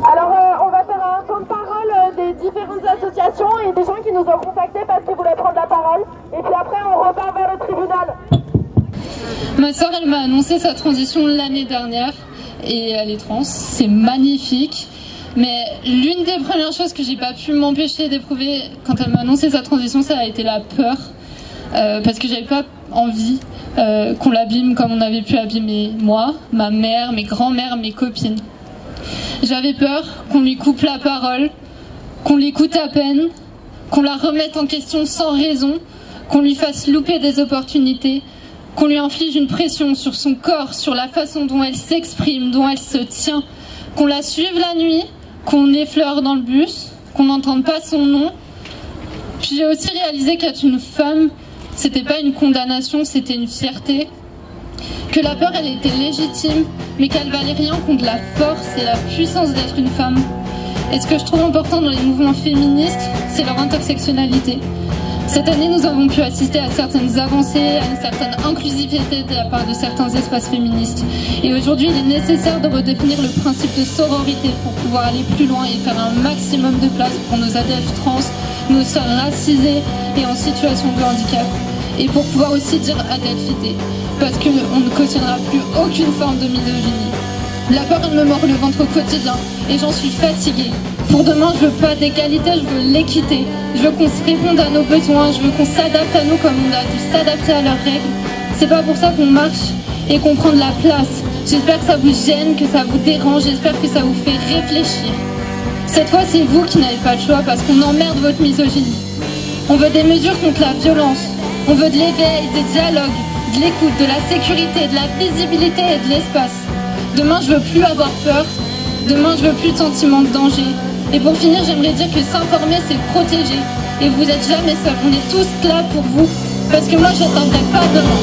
Alors on va faire un temps de parole des différentes associations et des gens qui nous ont contactés parce qu'ils voulaient prendre la parole. Et puis après on repart vers le tribunal. Ma soeur, elle m'a annoncé sa transition l'année dernière et elle est trans. C'est magnifique. Mais l'une des premières choses que j'ai pas pu m'empêcher d'éprouver quand elle m'a annoncé sa transition, ça a été la peur. Parce que j'avais pas envie qu'on l'abîme comme on avait pu abîmer moi, ma mère, mes grands-mères, mes copines. J'avais peur qu'on lui coupe la parole, qu'on l'écoute à peine, qu'on la remette en question sans raison, qu'on lui fasse louper des opportunités, qu'on lui inflige une pression sur son corps, sur la façon dont elle s'exprime, dont elle se tient, qu'on la suive la nuit, qu'on effleure dans le bus, qu'on n'entende pas son nom. Puis j'ai aussi réalisé qu'être une femme, c'était pas une condamnation, c'était une fierté. Que la peur, elle était légitime, mais qu'elle valait rien contre la force et la puissance d'être une femme. Et ce que je trouve important dans les mouvements féministes, c'est leur intersectionnalité. Cette année, nous avons pu assister à certaines avancées, à une certaine inclusivité de la part de certains espaces féministes. Et aujourd'hui, il est nécessaire de redéfinir le principe de sororité pour pouvoir aller plus loin et faire un maximum de place pour nos adeptes trans, nos sœurs racisées et en situation de handicap. Et pour pouvoir aussi dire adelphité, parce qu'on ne cautionnera plus aucune forme de misogynie. La peur, elle me mord le ventre au quotidien et j'en suis fatiguée. Pour demain, je veux pas d'égalité, je veux l'équité. Je veux qu'on se réponde à nos besoins, je veux qu'on s'adapte à nous comme on a dû s'adapter à leurs règles. C'est pas pour ça qu'on marche et qu'on prend de la place. J'espère que ça vous gêne, que ça vous dérange, j'espère que ça vous fait réfléchir. Cette fois, c'est vous qui n'avez pas le choix parce qu'on emmerde votre misogynie. On veut des mesures contre la violence, on veut de l'éveil, des dialogues, de l'écoute, de la sécurité, de la visibilité et de l'espace. Demain, je veux plus avoir peur. Demain, je veux plus de sentiment de danger. Et pour finir, j'aimerais dire que s'informer, c'est protéger. Et vous n'êtes jamais seuls. On est tous là pour vous. Parce que moi, je n'attendrai pas demain.